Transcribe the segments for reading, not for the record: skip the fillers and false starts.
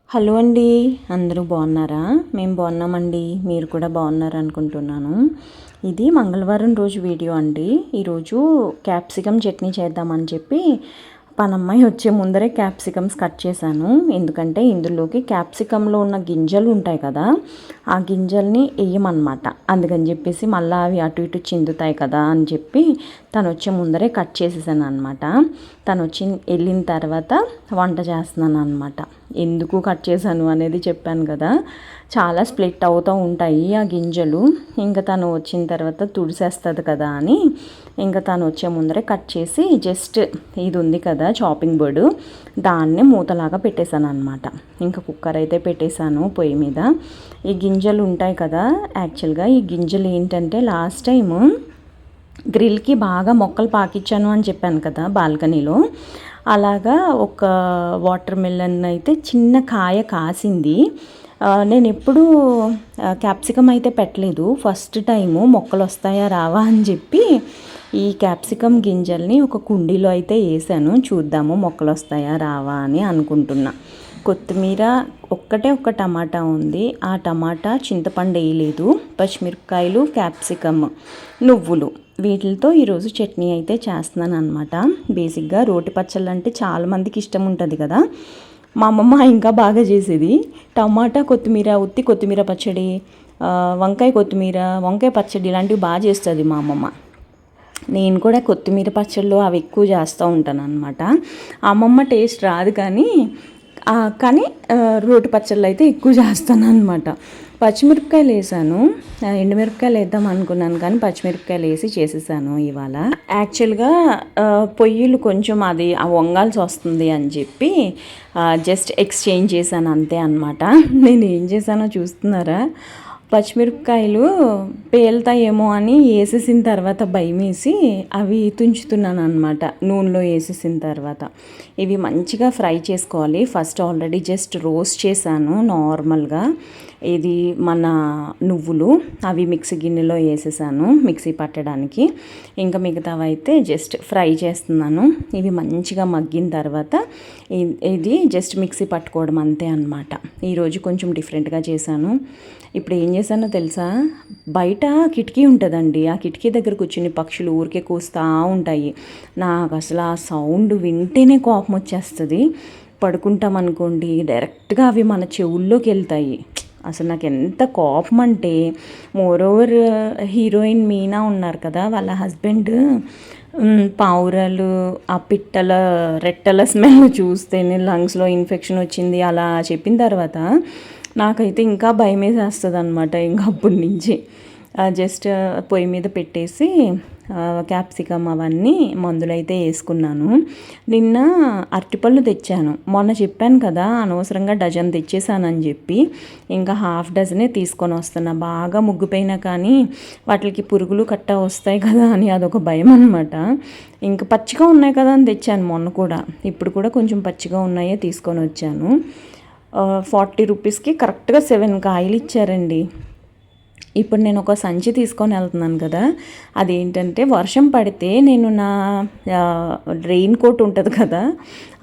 Hello అండి, అందరూ బాగున్నారా? మేము బాగున్నామండి. మీరు కూడా బాగున్నారు అనుకుంటున్నాను. ఇది మంగళవారం రోజు వీడియో అండి. ఈరోజు క్యాప్సికమ్ చట్నీ చేద్దామని చెప్పి పనమ్మాయి వచ్చే ముందరే క్యాప్సికమ్స్ కట్ చేశాను. ఎందుకంటే ఇందులోకి క్యాప్సికంలో ఉన్న గింజలు ఉంటాయి కదా, ఆ గింజల్ని వేయమన్నమాట. అందుకని చెప్పేసి మళ్ళీ అవి అటు ఇటు చిందుతాయి కదా అని చెప్పి తను వచ్చే ముందరే కట్ చేసేసాను అనమాట. తను వెళ్ళిన తర్వాత వంట చేస్తున్నాను అనమాట. ఎందుకు కట్ చేశాను అనేది చెప్పాను కదా, చాలా స్ప్లిట్ అవుతూ ఉంటాయి ఆ గింజలు. ఇంకా తను వచ్చిన తర్వాత తుడిసేస్తుంది కదా అని ఇంకా తను వచ్చే ముందరే కట్ చేసి జస్ట్ ఇది ఉంది కదా చాపింగ్ బోర్డు, దాన్నే మూతలాగా పెట్టేశాను అనమాట. ఇంకా కుక్కర్ అయితే పెట్టేశాను పొయ్యి మీద. ఈ గింజలు ఉంటాయి కదా, యాక్చువల్గా ఈ గింజలు ఏంటంటే లాస్ట్ టైము గ్రిల్కి బాగా మొక్కలు పాకిచ్చాను అని చెప్పాను కదా బాల్కనీలో, అలాగా ఒక వాటర్ మిలన్ అయితే చిన్న కాయ కాసింది. నేను ఎప్పుడూ క్యాప్సికమ్ అయితే పెట్టలేదు, ఫస్ట్ టైము మొక్కలు వస్తాయా రావా అని చెప్పి ఈ క్యాప్సికమ్ గింజల్ని ఒక కుండీలో అయితే వేసాను. చూద్దాము మొక్కలు వస్తాయా రావా అని అనుకుంటున్నా. కొత్తిమీర ఒక్కటే ఒక్క టమాటా ఉంది, ఆ టమాటా చింతపండు వేయలేదు. పచ్చిమిరపకాయలు, క్యాప్సికమ్, నువ్వులు, వీటితో ఈరోజు చట్నీ అయితే చేస్తున్నాను అనమాట. బేసిక్గా రోటి పచ్చళ్ళు అంటే చాలామందికి ఇష్టం ఉంటుంది కదా, మా అమ్మమ్మ ఇంకా బాగా చేసేది. టమాటా కొత్తిమీర, ఉత్తి కొత్తిమీర పచ్చడి, వంకాయ కొత్తిమీర, వంకాయ పచ్చడి ఇలాంటివి బాగా చేస్తుంది మా అమ్మమ్మ. నేను కూడా కొత్తిమీర పచ్చళ్ళు అవి ఎక్కువ చేస్తూ ఉంటాను అనమాట. అమ్మమ్మ టేస్ట్ రాదు కానీ రోటి పచ్చళ్ళు అయితే ఎక్కువ చేస్తాను అనమాట. పచ్చిమిరపకాయలు వేసాను, ఎండుమిరపకాయలు వేద్దాం అనుకున్నాను కానీ పచ్చిమిరపకాయలు వేసి చేసేసాను ఇవాళ. యాక్చువల్గా పొయ్యిలు కొంచెం అది వంగాల్సి వస్తుంది అని చెప్పి జస్ట్ ఎక్స్చేంజ్ చేశాను అంతే అనమాట. నేను ఏం చేశానో చూస్తున్నారా? పచ్చిమిరపకాయలు పేలుతాయేమో అని వేసేసిన తర్వాత భయమేసి అవి తుంచుతున్నాను అనమాట నూనెలో వేసేసిన తర్వాత. ఇవి మంచిగా ఫ్రై చేసుకోవాలి. ఫస్ట్ ఆల్రెడీ జస్ట్ రోస్ట్ చేశాను నార్మల్గా. ఇది మన నువ్వులు అవి మిక్సీ గిన్నెలో వేసేసాను మిక్సీ పట్టడానికి. ఇంకా మిగతావి అయితే జస్ట్ ఫ్రై చేస్తున్నాను. ఇవి మంచిగా మగ్గిన తర్వాత ఇది జస్ట్ మిక్సీ పట్టుకోవడం అంతే అనమాట. ఈరోజు కొంచెం డిఫరెంట్గా చేశాను. ఇప్పుడు ఏం చేశానో తెలుసా? బయట కిటికీ ఉంటుందండి, ఆ కిటికీ దగ్గర కూర్చుని పక్షులు ఊరికే కూస్తూ ఉంటాయి. నాకు అసలు ఆ సౌండ్ వింటేనే కోపం వచ్చేస్తుంది. పడుకుంటామనుకోండి డైరెక్ట్గా అవి మన చెవుల్లోకి వెళ్తాయి. అసలు నాకు ఎంత కోపం అంటే, మోరోవర్ హీరోయిన్ మీనా ఉన్నారు కదా, వాళ్ళ హస్బెండ్ పావురాలు ఆ పిట్టల రెట్టల స్మెల్ చూస్తేనే లంగ్స్లో ఇన్ఫెక్షన్ వచ్చింది అలా చెప్పిన తర్వాత నాకైతే ఇంకా భయం వేసేస్తుంది అనమాట. ఇంకా అప్పటి నుంచి జస్ట్ పొయ్యి మీద పెట్టేసి క్యాప్సికమ్ అవన్నీ మందులైతే వేసుకున్నాను. నిన్న అరటిపళ్ళు తెచ్చాను, మొన్న చెప్పాను కదా అనవసరంగా డజన్ తెచ్చేసానని చెప్పి. ఇంకా హాఫ్ డజనే తీసుకొని వస్తున్నా. బాగా ముగ్గిపోయినా కానీ వాటికి పురుగులు కట్ట వస్తాయి కదా అని అదొక భయం అనమాట. ఇంకా పచ్చిగా ఉన్నాయి కదా అని తెచ్చాను మొన్న కూడా. ఇప్పుడు కూడా కొంచెం పచ్చిగా ఉన్నాయే తీసుకొని వచ్చాను. 40 రూపీస్కి కరెక్ట్గా 7 కాయలు ఇచ్చారండి. ఇప్పుడు నేను ఒక సంచి తీసుకొని వెళ్తున్నాను కదా, అదేంటంటే వర్షం పడితే నేను నా రెయిన్ కోట్ ఉంటుంది కదా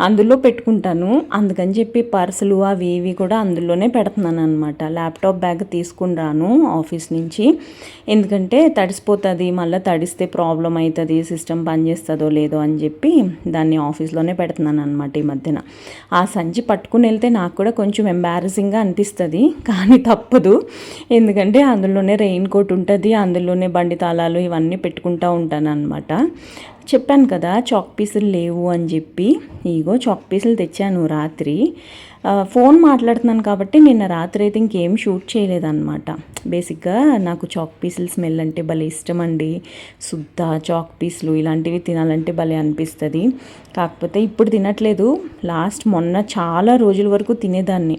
అందులో పెట్టుకుంటాను. అందుకని చెప్పి పర్సులు అవి ఇవి కూడా అందులోనే పెడుతున్నాను అనమాట. ల్యాప్టాప్ బ్యాగ్ తీసుకుని రాను ఆఫీస్ నుంచి, ఎందుకంటే తడిసిపోతుంది, మళ్ళీ తడిస్తే ప్రాబ్లం అవుతుంది, సిస్టమ్ పనిచేస్తుందో లేదో అని చెప్పి దాన్ని ఆఫీస్లోనే పెడుతున్నాను అనమాట ఈ మధ్యన. ఆ సంచి పట్టుకుని వెళ్తే నాకు కూడా కొంచెం ఎంబారసింగ్గా అనిపిస్తుంది, కానీ తప్పదు. ఎందుకంటే అందులోనే రెయిన్ కోట్ ఉంటుంది, అందులోనే బండి తాళాలు ఇవన్నీ పెట్టుకుంటూ ఉంటాను అనమాట. చెప్పాను కదా చాక్ పీసులు లేవు అని చెప్పి. ఇగో చాక్ పీసులు తెచ్చాను రాత్రి. ఫోన్ మాట్లాడుతున్నాను కాబట్టి నిన్న రాత్రి అయితే ఇంకేం షూట్ చేయలేదన్నమాట. బేసిక్గా నాకు చాక్ పీసులు స్మెల్ అంటే భలే ఇష్టం అండి. శుద్ధ చాక్ పీసులు ఇలాంటివి తినాలంటే భలే అనిపిస్తుంది. కాకపోతే ఇప్పుడు తినట్లేదు, మొన్న చాలా రోజుల వరకు తినేదాన్ని.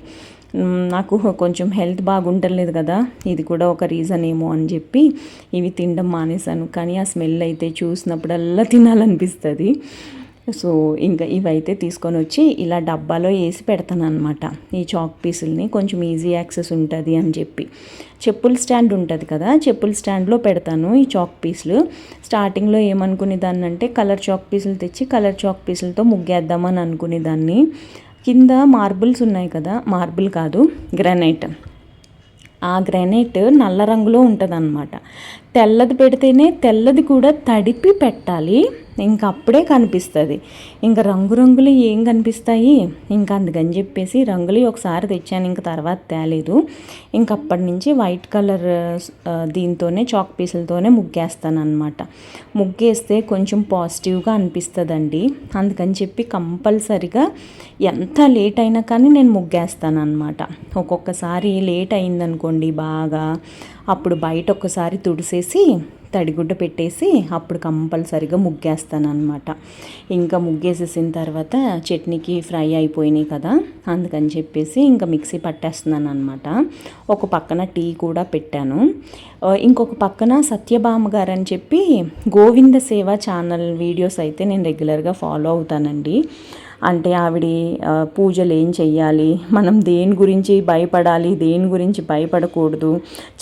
నాకు కొంచెం హెల్త్ బాగుంటలేదు కదా, ఇది కూడా ఒక రీజన్ ఏమో అని చెప్పి ఇవి తినడం మానేశాను. కానీ ఆ స్మెల్ అయితే చూసినప్పుడల్లా తినాలనిపిస్తుంది. సో ఇంకా ఇవైతే తీసుకొని వచ్చి ఇలా డబ్బాలో వేసి పెడతాను అనమాట. ఈ చాక్ పీసుల్ని కొంచెం ఈజీ యాక్సెస్ ఉంటుంది అని చెప్పి. చెప్పుల స్టాండ్ ఉంటుంది కదా, చెప్పుల స్టాండ్లో పెడతాను ఈ చాక్ పీసులు. స్టార్టింగ్లో ఏమనుకునేదాన్ని అంటే కలర్ చాక్ పీసులు తెచ్చి కలర్ చాక్ పీసులతో ముగ్గేద్దామని అనుకునేదాన్ని. కింద మార్బుల్స్ ఉన్నాయి కదా, మార్బుల్ కాదు గ్రానైట్, ఆ గ్రానైట్ నల్ల రంగులో ఉంటుందన్నమాట. తెల్లది పెడితేనే తెల్లది కూడా తడిపి పెట్టాలి, ఇంకా అప్పుడే కనిపిస్తుంది. ఇంకా రంగురంగులు ఏం కనిపిస్తాయి, ఇంకా అందుకని చెప్పేసి రంగులు ఒకసారి తెచ్చాను, ఇంకా తర్వాత తేలేదు. ఇంక అప్పటి నుంచి వైట్ కలర్ దీంతోనే చాక్ పీసులతోనే ముగ్గేస్తాను అనమాట. ముగ్గేస్తే కొంచెం పాజిటివ్గా అనిపిస్తుందండి. అందుకని చెప్పి కంపల్సరిగా ఎంత లేట్ అయినా కానీ నేను ముగ్గేస్తాను అనమాట. ఒక్కొక్కసారి లేట్ అయిందనుకోండి బాగా, అప్పుడు బయట ఒక్కసారి తుడిసేసి తడిగుడ్డ పెట్టేసి అప్పుడు కంపల్సరిగా ముగ్గేస్తాను అనమాట. ఇంకా ముగ్గేసేసిన తర్వాత చట్నీకి ఫ్రై అయిపోయినాయి కదా, అందుకని చెప్పేసి ఇంకా మిక్సీ పట్టేస్తున్నాను అనమాట. ఒక పక్కన టీ కూడా పెట్టాను. ఇంకొక పక్కన సత్యభామ గారు అని చెప్పి గోవింద సేవ ఛానల్ వీడియోస్ అయితే నేను రెగ్యులర్గా ఫాలో అవుతానండి. అంటే ఆవిడ పూజలు ఏం చెయ్యాలి, మనం దేని గురించి భయపడాలి, దేని గురించి భయపడకూడదు,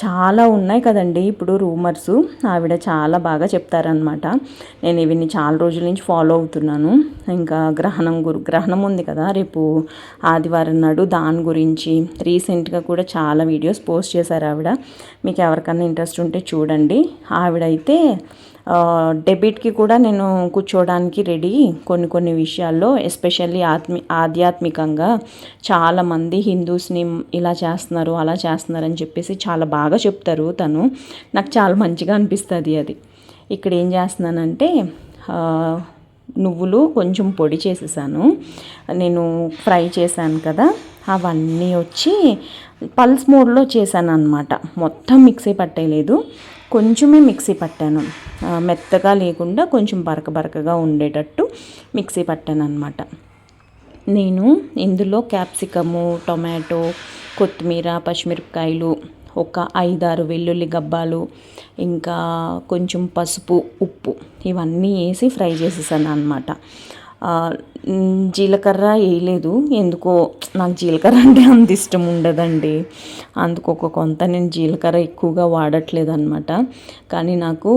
చాలా ఉన్నాయి కదండి ఇప్పుడు రూమర్స్. ఆవిడ చాలా బాగా చెప్తారనమాట. నేను ఇవన్నీ చాలా రోజుల నుంచి ఫాలో అవుతున్నాను. ఇంకా గ్రహణం ఉంది కదా రేపు ఆదివారం నాడు, దాని గురించి రీసెంట్గా కూడా చాలా వీడియోస్ పోస్ట్ చేశారు ఆవిడ. మీకు ఎవరికైనా ఇంట్రెస్ట్ ఉంటే చూడండి. ఆవిడైతే డెబిట్కి కూడా నేను కూర్చోవడానికి రెడీ. కొన్ని విషయాల్లో ఎస్పెషల్లీ ఆధ్యాత్మికంగా చాలామంది హిందూస్ని ఇలా చేస్తున్నారు అలా చేస్తున్నారు అని చెప్పేసి చాలా బాగా చెప్తారు తను. నాకు చాలా మంచిగా అనిపిస్తుంది అది. ఇక్కడ ఏం చేస్తున్నానంటే నువ్వులు కొంచెం పొడి చేసేసాను, నేను ఫ్రై చేశాను కదా, అవన్నీ వచ్చి పల్స్ మోడ్లో చేశాను అనమాట. మొత్తం మిక్సీ పట్టేయలేదు, కొంచెమే మిక్సీ పట్టాను, మెత్తగా లేకుండా కొంచెం బరకగా ఉండేటట్టు మిక్సీ పట్టాను అనమాట. నేను ఇందులో క్యాప్సికము, టొమాటో, కొత్తిమీర, పచ్చిమిరపకాయలు, ఒక 5-6 వెల్లుల్లి గబ్బాలు, ఇంకా కొంచెం పసుపు, ఉప్పు ఇవన్నీ వేసి ఫ్రై చేసేసాను అనమాట. జీలకర్ర వేయలేదు, ఎందుకో నాకు జీలకర్ర అంటే అంత ఇష్టం ఉండదండి. అందుకు కొంత నేను జీలకర్ర ఎక్కువగా వాడట్లేదు అనమాట. కానీ నాకు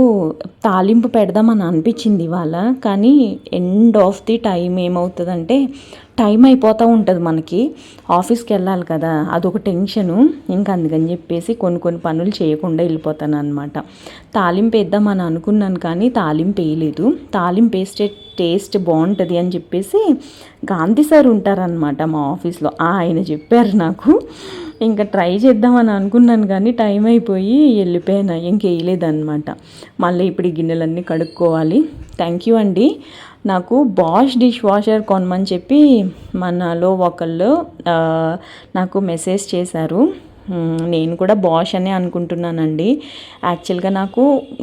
తాలింపు పెడదామని అనిపించింది ఇవాళ. కానీ ఎండ్ ఆఫ్ ది టైం ఏమవుతుందంటే టైం అయిపోతూ ఉంటుంది మనకి, ఆఫీస్కి వెళ్ళాలి కదా, అదొక టెన్షను. ఇంకా అందుకని చెప్పేసి కొన్ని పనులు చేయకుండా వెళ్ళిపోతాను అనమాట. తాలింపు వేద్దామని అనుకున్నాను కానీ తాలింపు వేయలేదు. తాలింపు వేస్తే టేస్ట్ బాగుంటుంది అని చెప్పేసి గాంధీ సార్ ఉంటారనమాట మా ఆఫీస్లో, ఆయన చెప్పారు నాకు. ఇంకా ట్రై చేద్దామని అనుకున్నాను కానీ టైం అయిపోయి వెళ్ళిపోయాను, ఇంకేయలేదన్నమాట. మళ్ళీ ఇప్పుడు ఈ గిన్నెలన్నీ కడుక్కోవాలి. థ్యాంక్ యూ అండి. నాకు బాష్ డిష్ వాషర్ కొనమని చెప్పి మనలో ఒకళ్ళు నాకు మెసేజ్ చేశారు. నేను కూడా బాష్ అనే అనుకుంటున్నానండి. యాక్చువల్గా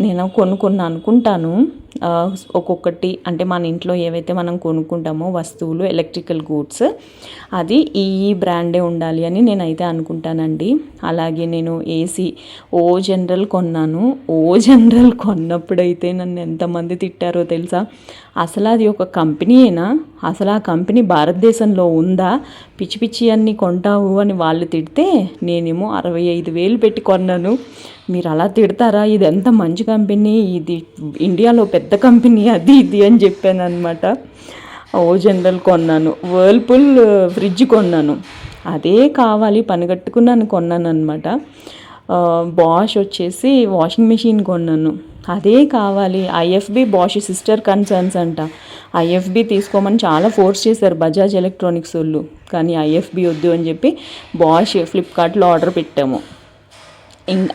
నేను కొనుక్కున్నా అనుకుంటాను ఒక్కొక్కటి, అంటే మన ఇంట్లో ఏవైతే మనం కొనుక్కుంటామో వస్తువులు, ఎలక్ట్రికల్ గూడ్స్, అది ఈ బ్రాండే ఉండాలి అని నేనైతే అనుకుంటానండి. అలాగే నేను ఏసీ జనరల్ కొన్నాను. జనరల్ కొన్నప్పుడైతే నన్ను ఎంతమంది తిట్టారో తెలుసా. అసలు అది ఒక కంపెనీయేనా, అసలు ఆ కంపెనీ భారతదేశంలో ఉందా, పిచ్చి అన్నీ కొంటావు అని వాళ్ళు తిడితే నేనేమో 65,000 పెట్టి కొన్నాను. మీరు అలా తిడతారా, ఇది ఎంత మంచి కంపెనీ, ఇది ఇండియాలో పెద్ద కంపెనీ, అది ఇది అని చెప్పాను అనమాట. జనరల్ కొన్నాను. వర్ల్పూల్ ఫ్రిడ్జ్ కొన్నాను, అదే కావాలి పనిగట్టుకున్నాను కొన్నాను అనమాట. బాష్ వచ్చేసి వాషింగ్ మెషిన్ కొన్నాను, అదే కావాలి. ఐఎఫ్బి బాష్ సిస్టర్ కన్సర్న్స్ అంట, ఐఎఫ్బి తీసుకోమని చాలా ఫోర్స్ చేశారు బజాజ్ ఎలక్ట్రానిక్స్ వాళ్ళు. కానీ ఐఎఫ్బి వద్దు అని చెప్పి బాష్ ఫ్లిప్కార్ట్లో ఆర్డర్ పెట్టాము.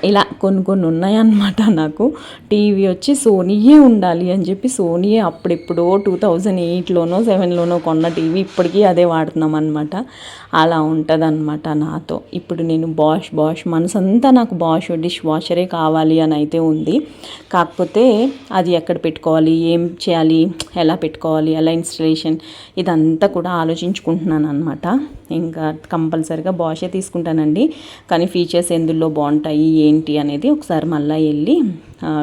ఇలా కొన్ని ఉన్నాయన్నమాట. నాకు టీవీ వచ్చి సోనీయే ఉండాలి అని చెప్పి సోనీయే అప్పుడెప్పుడో 2008లోనో 2007లోనో కొన్న టీవీ ఇప్పటికీ అదే వాడుతున్నాం అనమాట. అలా ఉంటుందన్నమాట నాతో. ఇప్పుడు నేను బాష్ మనసంతా నాకు బాష్ డిష్ వాషరే కావాలి అని అయితే ఉంది. కాకపోతే అది ఎక్కడ పెట్టుకోవాలి, ఏం చేయాలి, ఎలా పెట్టుకోవాలి, ఎలా ఇన్స్టలేషన్, ఇదంతా కూడా ఆలోచించుకుంటున్నాను అనమాట. ఇంకా కంపల్సరిగా బాషే తీసుకుంటానండి. కానీ ఫీచర్స్ ఎందులో బాగుంటాయి ఏంటి అనేది ఒకసారి మళ్ళీ వెళ్ళి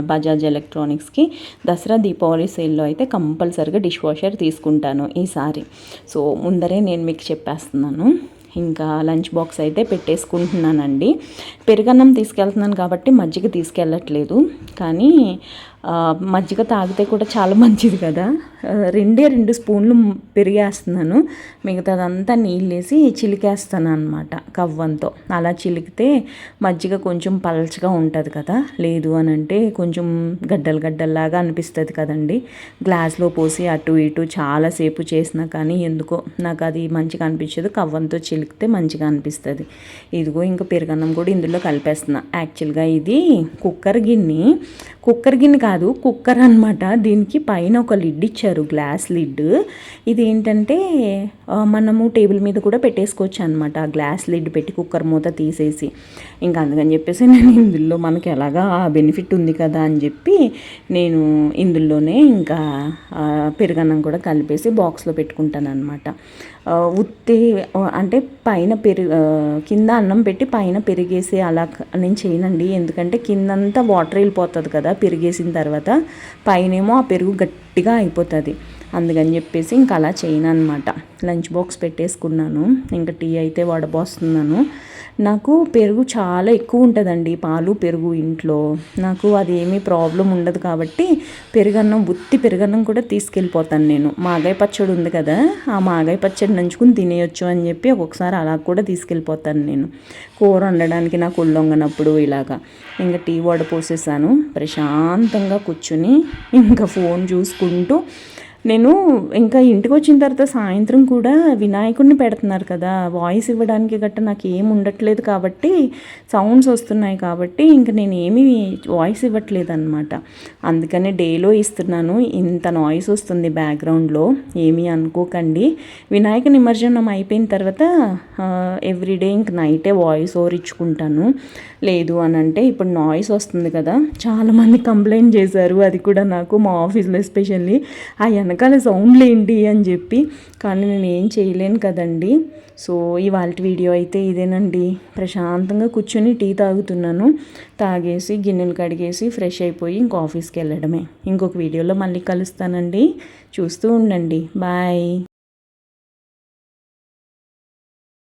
బజాజ్ ఎలక్ట్రానిక్స్కి దసరా దీపావళి సేల్లో అయితే కంపల్సరిగా డిష్ వాషర్ తీసుకుంటాను ఈసారి. సో ముందరే నేను మీకు చెప్పేస్తున్నాను. ఇంకా లంచ్ బాక్స్ అయితే పెట్టేసుకుంటున్నానండి. పెరుగన్నం తీసుకెళ్తున్నాను కాబట్టి మజ్జిగ తీసుకెళ్ళట్లేదు. కానీ మజ్జిగ తాగితే కూడా చాలా మంచిది కదా. 2 స్పూన్లు పెరిగేస్తున్నాను, మిగతాదంతా నీళ్ళేసి చిలికేస్తాను అనమాట కవ్వంతో. అలా చిలికితే మజ్జిగ కొంచెం పల్చగా ఉంటుంది కదా, లేదు అని అంటే కొంచెం గడ్డల్లాగా అనిపిస్తుంది కదండి. గ్లాస్లో పోసి అటు ఇటు చాలాసేపు చేసినా కానీ ఎందుకో నాకు అది మంచిగా అనిపించదు, కవ్వంతో చిలికితే మంచిగా అనిపిస్తుంది. ఇదిగో ఇంకా పెరుగన్నం కూడా ఇందులో కలిపేస్తున్నా. యాక్చువల్గా ఇది కుక్కర్ గిన్నె కాదు, కుక్కర్ అనమాట. దీనికి పైన ఒక లిడ్ ఇచ్చారు, గ్లాస్ లిడ్. ఇది ఏంటంటే మనము టేబుల్ మీద కూడా పెట్టేసుకోవచ్చు అనమాట, ఆ గ్లాస్ లిడ్ పెట్టి కుక్కర్ మూత తీసేసి. ఇంకా అందుకని చెప్పేసి నేను ఇందులో మనకి ఎలాగా బెనిఫిట్ ఉంది కదా అని చెప్పి నేను ఇందులోనే ఇంకా పెరుగన్నం కూడా కలిపేసి బాక్స్లో పెట్టుకుంటాను అనమాట. ఉత్తి అంటే పైన కింద అన్నం పెట్టి పైన పెరిగేసి అలా నేను చేయనండి, ఎందుకంటే కిందంతా వాటర్ వెళ్ళిపోతుంది కదా పెరిగేసిన తర్వాత, పైనేమో ఆ పెరుగు గట్టిగా అయిపోతుంది. అందుకని చెప్పేసి ఇంకా అలా చేయను అనమాట. లంచ్ బాక్స్ పెట్టేసుకున్నాను, ఇంకా టీ అయితే వడబోస్తున్నాను. నాకు పెరుగు చాలా ఎక్కువ ఉంటుందండి, పాలు పెరుగు ఇంట్లో. నాకు అది ఏమీ ప్రాబ్లం ఉండదు కాబట్టి ఉత్తి పెరుగన్నం కూడా తీసుకెళ్ళిపోతాను నేను. మాగాయ పచ్చడి ఉంది కదా, ఆ మాగాయ పచ్చడి నంచుకుని తినేయొచ్చు అని చెప్పి ఒక్కొక్కసారి అలా కూడా తీసుకెళ్ళిపోతాను నేను, కూర వండడానికి నాకు ఒళ్ళొంగనప్పుడు ఇలాగా. ఇంకా టీ వడపోసేసాను, ప్రశాంతంగా కూర్చుని ఇంకా ఫోన్ చూసుకుంటూ. నేను ఇంకా ఇంటికి వచ్చిన తర్వాత సాయంత్రం కూడా వినాయకుడిని పెడుతున్నారు కదా, వాయిస్ ఇవ్వడానికి గట్ట నాకు ఏమి ఉండట్లేదు కాబట్టి, సౌండ్స్ వస్తున్నాయి కాబట్టి ఇంక నేను ఏమీ వాయిస్ ఇవ్వట్లేదు అనమాట. అందుకని డేలో ఇస్తున్నాను. ఇంత నాయిస్ వస్తుంది బ్యాక్గ్రౌండ్లో, ఏమీ అనుకోకండి. వినాయక నిమజ్జనం అయిపోయిన తర్వాత ఎవ్రీడే ఇంక నైటే వాయిస్ ఓవర్ ఇచ్చుకుంటాను. లేదు అని అంటే ఇప్పుడు నాయిస్ వస్తుంది కదా, చాలామంది కంప్లైంట్ చేశారు, అది కూడా నాకు మా ఆఫీస్లో ఎస్పెషల్లీ, ఆ వెనకాల సౌండ్లు ఏంటి అని చెప్పి. కానీ నేను ఏం చేయలేను కదండి. సో ఇవాళ వీడియో అయితే ఇదేనండి. ప్రశాంతంగా కూర్చొని టీ తాగుతున్నాను, తాగేసి గిన్నెలు కడిగేసి ఫ్రెష్ అయిపోయి ఇంకో ఆఫీస్కి వెళ్ళడమే. ఇంకొక వీడియోలో మళ్ళీ కలుస్తానండి, చూస్తూ ఉండండి. బాయ్.